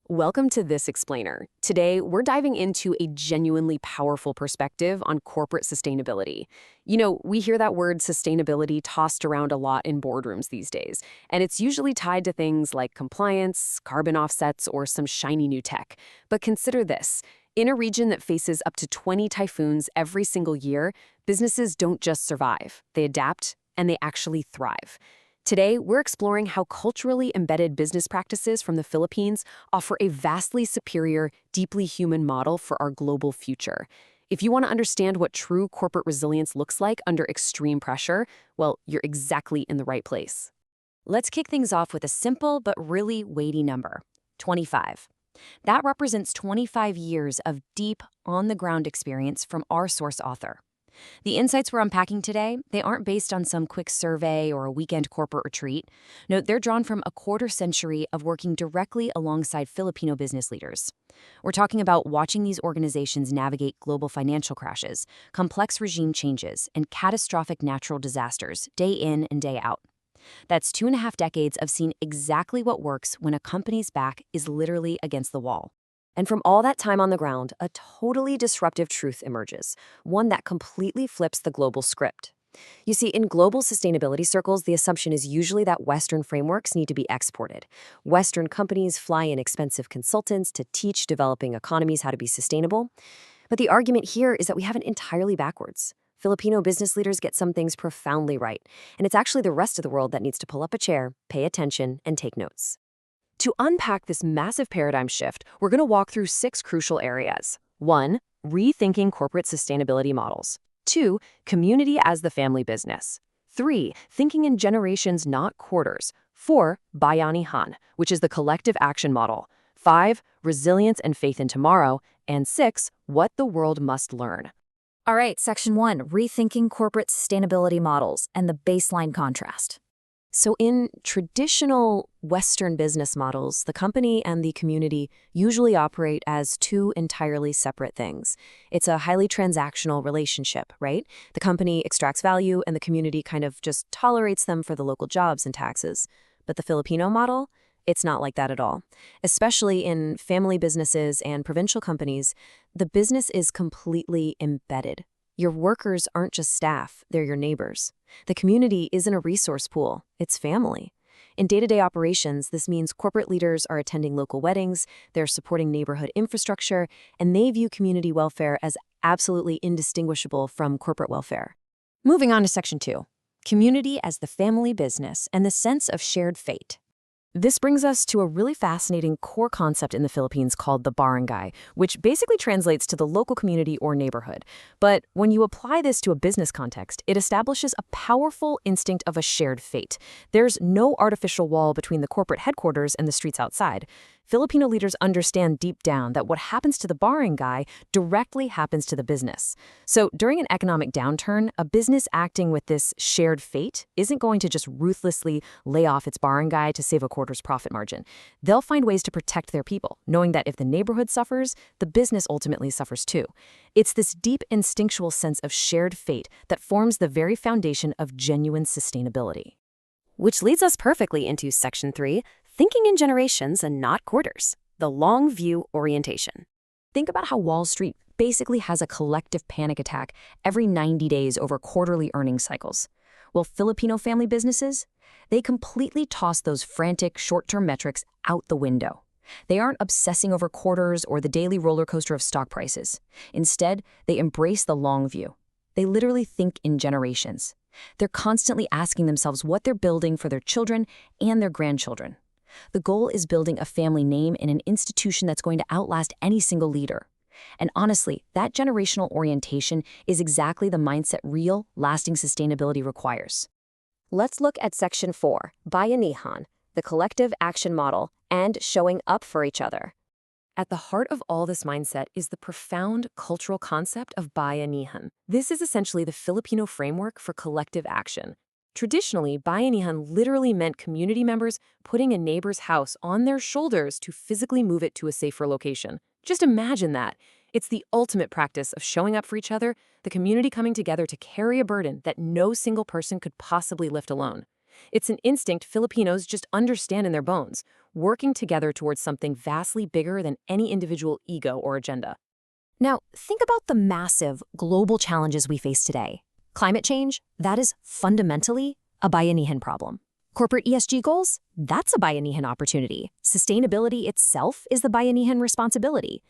Welcome to This Explainer. Today, we're diving into a genuinely powerful perspective on corporate sustainability. We hear that word sustainability tossed around a lot in boardrooms these days, and it's usually tied to things like compliance, carbon offsets, or some shiny new tech. But consider this. In a region that faces up to 20 typhoons every single year, businesses don't just survive. They adapt, and they actually thrive. Today, we're exploring how culturally embedded business practices from the Philippines offer a vastly superior, deeply human model for our global future. If you want to understand what true corporate resilience looks like under extreme pressure, well, you're exactly in the right place. Let's kick things off with a simple but really weighty number: 25. That represents 25 years of deep, on-the-ground experience from our source author. The insights we're unpacking today, they aren't based on some quick survey or a weekend corporate retreat. No, they're drawn from a quarter century of working directly alongside Filipino business leaders. We're talking about watching these organizations navigate global financial crashes, complex regime changes, and catastrophic natural disasters day in and day out. That's 2.5 decades of seeing exactly what works when a company's back is literally against the wall. And from all that time on the ground, a totally disruptive truth emerges, one that completely flips the global script. You see, in global sustainability circles, the assumption is usually that Western frameworks need to be exported. Western companies fly in expensive consultants to teach developing economies how to be sustainable. But the argument here is that we have it entirely backwards. Filipino business leaders get some things profoundly right, and it's actually the rest of the world that needs to pull up a chair, pay attention, and take notes. To unpack this massive paradigm shift, we're going to walk through 6 crucial areas. 1. Rethinking corporate sustainability models. 2. Community as the family business. 3. Thinking in generations, not quarters. 4. Bayanihan, which is the collective action model. 5. Resilience and faith in tomorrow. And 6. What the world must learn. All right, Section 1, Rethinking Corporate Sustainability Models and the Baseline Contrast. So in traditional Western business models, the company and the community usually operate as two entirely separate things. It's a highly transactional relationship, right? The company extracts value and the community kind of just tolerates them for the local jobs and taxes. But the Filipino model? It's not like that at all. Especially in family businesses and provincial companies, the business is completely embedded. Your workers aren't just staff, they're your neighbors. The community isn't a resource pool, it's family. In day-to-day operations, this means corporate leaders are attending local weddings, they're supporting neighborhood infrastructure, and they view community welfare as absolutely indistinguishable from corporate welfare. Moving on to Section 2, Community as the family business and the sense of shared fate. This brings us to a really fascinating core concept in the Philippines called the barangay, which basically translates to the local community or neighborhood. But when you apply this to a business context, it establishes a powerful instinct of a shared fate. There's no artificial wall between the corporate headquarters and the streets outside. Filipino leaders understand deep down that what happens to the barangay directly happens to the business. So during an economic downturn, a business acting with this shared fate isn't going to just ruthlessly lay off its barangay to save a quarter's profit margin. They'll find ways to protect their people, knowing that if the neighborhood suffers, the business ultimately suffers too. It's this deep instinctual sense of shared fate that forms the very foundation of genuine sustainability. Which leads us perfectly into Section 3, Thinking in generations and not quarters, the long view orientation. Think about how Wall Street basically has a collective panic attack every 90 days over quarterly earnings cycles. Well, Filipino family businesses, they completely toss those frantic short-term metrics out the window. They aren't obsessing over quarters or the daily roller coaster of stock prices. Instead, they embrace the long view. They literally think in generations. They're constantly asking themselves what they're building for their children and their grandchildren. The goal is building a family name in an institution that's going to outlast any single leader. And honestly, that generational orientation is exactly the mindset real, lasting sustainability requires. Let's look at Section 4, Bayanihan, the collective action model, and showing up for each other. At the heart of all this mindset is the profound cultural concept of bayanihan. This is essentially the Filipino framework for collective action. Traditionally, bayanihan literally meant community members putting a neighbor's house on their shoulders to physically move it to a safer location. Just imagine that. It's the ultimate practice of showing up for each other, the community coming together to carry a burden that no single person could possibly lift alone. It's an instinct Filipinos just understand in their bones, working together towards something vastly bigger than any individual ego or agenda. Now, think about the massive global challenges we face today. Climate change, that is fundamentally a bayanihan problem. Corporate ESG goals, that's a bayanihan opportunity. Sustainability itself is the bayanihan responsibility.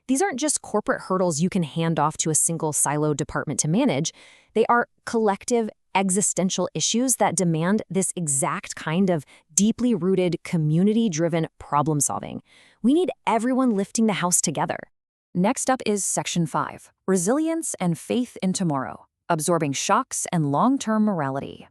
These aren't just corporate hurdles you can hand off to a single siloed department to manage. They are collective, existential issues that demand this exact kind of deeply rooted, community-driven problem solving. We need everyone lifting the house together. Next up is Section 5, Resilience and Faith in Tomorrow, Absorbing Shocks and Long-Term Morality.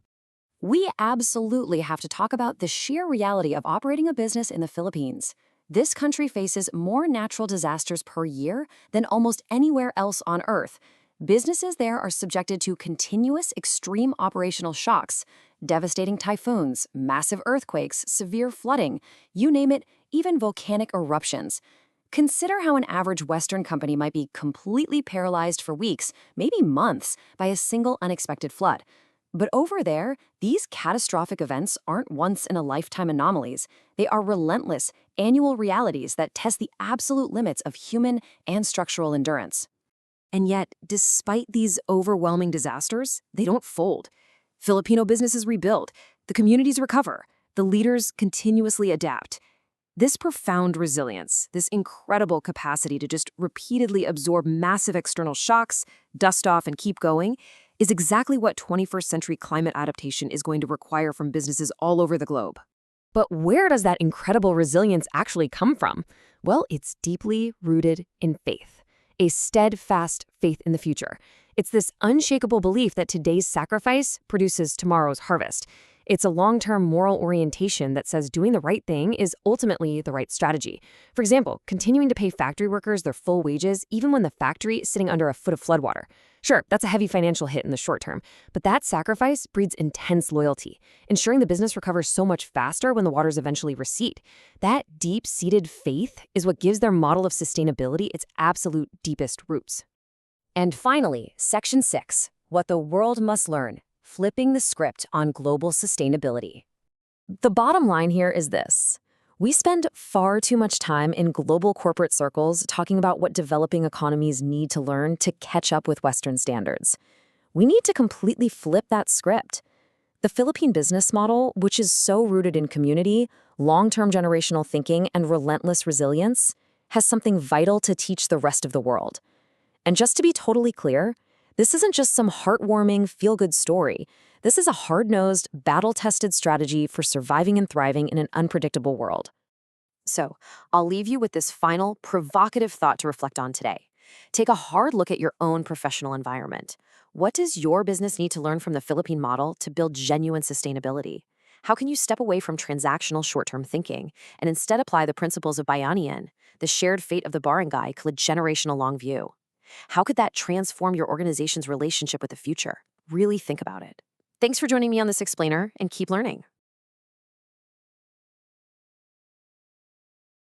We absolutely have to talk about the sheer reality of operating a business in the Philippines. This country faces more natural disasters per year than almost anywhere else on Earth. Businesses there are subjected to continuous extreme operational shocks, devastating typhoons, massive earthquakes, severe flooding, you name it, even volcanic eruptions. Consider how an average Western company might be completely paralyzed for weeks, maybe months, by a single unexpected flood. But over there, these catastrophic events aren't once-in-a-lifetime anomalies. They are relentless, annual realities that test the absolute limits of human and structural endurance. And yet, despite these overwhelming disasters, they don't fold. Filipino businesses rebuild, the communities recover, the leaders continuously adapt. This profound resilience, this incredible capacity to just repeatedly absorb massive external shocks, dust off, and keep going, is exactly what 21st century climate adaptation is going to require from businesses all over the globe. But where does that incredible resilience actually come from? Well, it's deeply rooted in faith, a steadfast faith in the future. It's this unshakable belief that today's sacrifice produces tomorrow's harvest. It's a long-term moral orientation that says doing the right thing is ultimately the right strategy. For example, continuing to pay factory workers their full wages even when the factory is sitting under a foot of floodwater. Sure, that's a heavy financial hit in the short term, but that sacrifice breeds intense loyalty, ensuring the business recovers so much faster when the waters eventually recede. That deep-seated faith is what gives their model of sustainability its absolute deepest roots. And finally, Section 6, What the World Must Learn. Flipping the script on global sustainability. The bottom line here is this. We spend far too much time in global corporate circles talking about what developing economies need to learn to catch up with Western standards. We need to completely flip that script. The Philippine business model, which is so rooted in community, long-term generational thinking, and relentless resilience, has something vital to teach the rest of the world. And just to be totally clear, this isn't just some heartwarming, feel-good story. This is a hard-nosed, battle-tested strategy for surviving and thriving in an unpredictable world. So, I'll leave you with this final, provocative thought to reflect on today. Take a hard look at your own professional environment. What does your business need to learn from the Philippine model to build genuine sustainability? How can you step away from transactional short-term thinking and instead apply the principles of bayanihan, the shared fate of the barangay, to a generational-long view? How could that transform your organization's relationship with the future? Really think about it. Thanks for joining me on this explainer, and keep learning.